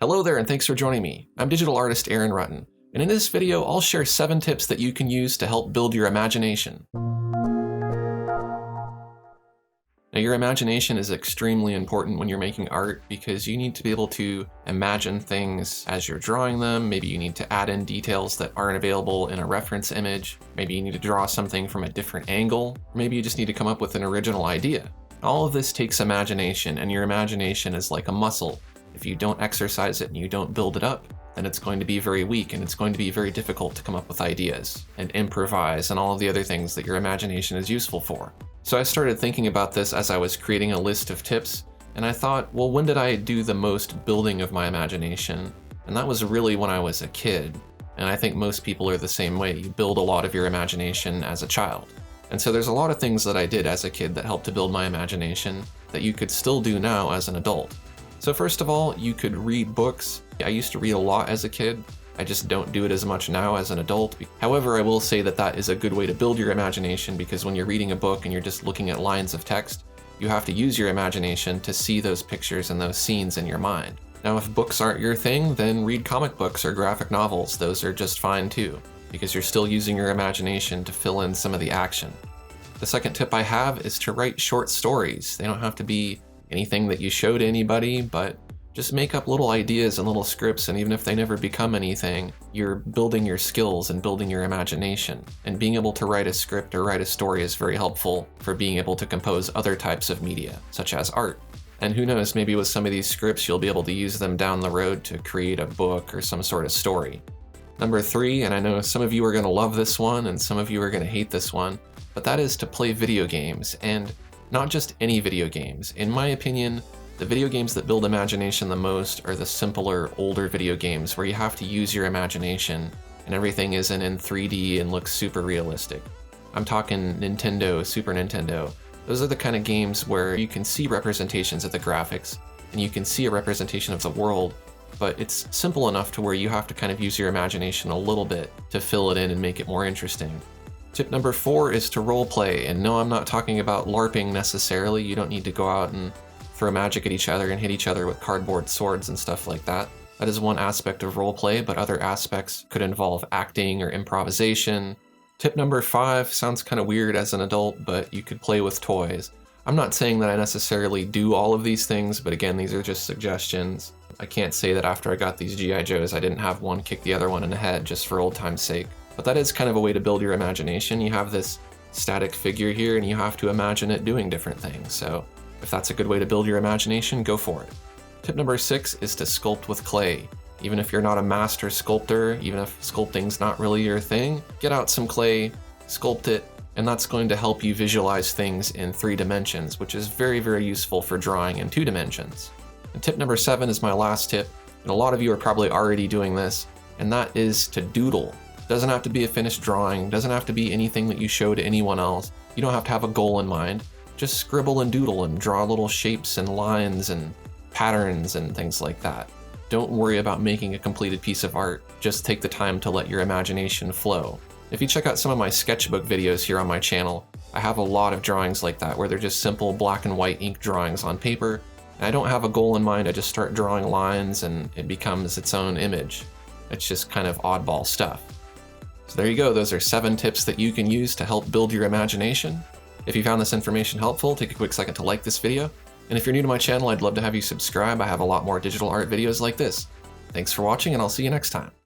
Hello there and thanks for joining me. I'm digital artist Aaron Rutten, and in this video I'll share 7 tips that you can use to help build your imagination. Now, your imagination is extremely important when you're making art because you need to be able to imagine things as you're drawing them. Maybe you need to add in details that aren't available in a reference image. Maybe you need to draw something from a different angle. Maybe you just need to come up with an original idea. All of this takes imagination, and your imagination is like a muscle. If you don't exercise it and you don't build it up, then it's going to be very weak and it's going to be very difficult to come up with ideas and improvise and all of the other things that your imagination is useful for. So I started thinking about this as I was creating a list of tips, and I thought, well, when did I do the most building of my imagination? And that was really when I was a kid. And I think most people are the same way. You build a lot of your imagination as a child. And so there's a lot of things that I did as a kid that helped to build my imagination that you could still do now as an adult. So first of all, you could read books. I used to read a lot as a kid. I just don't do it as much now as an adult. However, I will say that that is a good way to build your imagination, because when you're reading a book and you're just looking at lines of text, you have to use your imagination to see those pictures and those scenes in your mind. Now, if books aren't your thing, then read comic books or graphic novels. Those are just fine too, because you're still using your imagination to fill in some of the action. The second tip I have is to write short stories. They don't have to be anything that you show to anybody, but just make up little ideas and little scripts, and even if they never become anything, you're building your skills and building your imagination. And being able to write a script or write a story is very helpful for being able to compose other types of media, such as art. And who knows, maybe with some of these scripts you'll be able to use them down the road to create a book or some sort of story. Number 3, and I know some of you are going to love this one and some of you are going to hate this one, but that is to play video games, and not just any video games. In my opinion, the video games that build imagination the most are the simpler, older video games where you have to use your imagination and everything isn't in 3D and looks super realistic. I'm talking Nintendo, Super Nintendo. Those are the kind of games where you can see representations of the graphics and you can see a representation of the world, but it's simple enough to where you have to kind of use your imagination a little bit to fill it in and make it more interesting. Tip number 4 is to roleplay, and no, I'm not talking about LARPing necessarily. You don't need to go out and throw magic at each other and hit each other with cardboard swords and stuff like that. That is one aspect of roleplay, but other aspects could involve acting or improvisation. Tip number 5 sounds kind of weird as an adult, but you could play with toys. I'm not saying that I necessarily do all of these things, but again, these are just suggestions. I can't say that after I got these G.I. Joes, I didn't have one kick the other one in the head just for old time's sake. But that is kind of a way to build your imagination. You have this static figure here and you have to imagine it doing different things. So if that's a good way to build your imagination, go for it. Tip number 6 is to sculpt with clay. Even if you're not a master sculptor, even if sculpting's not really your thing, get out some clay, sculpt it, and that's going to help you visualize things in 3 dimensions, which is very, very useful for drawing in 2 dimensions. And tip number 7 is my last tip, and a lot of you are probably already doing this, and that is to doodle. Doesn't have to be a finished drawing, doesn't have to be anything that you show to anyone else. You don't have to have a goal in mind. Just scribble and doodle and draw little shapes and lines and patterns and things like that. Don't worry about making a completed piece of art. Just take the time to let your imagination flow. If you check out some of my sketchbook videos here on my channel, I have a lot of drawings like that where they're just simple black and white ink drawings on paper. And I don't have a goal in mind, I just start drawing lines and it becomes its own image. It's just kind of oddball stuff. So there you go, those are 7 tips that you can use to help build your imagination. If you found this information helpful, take a quick second to like this video. And if you're new to my channel, I'd love to have you subscribe. I have a lot more digital art videos like this. Thanks for watching, and I'll see you next time.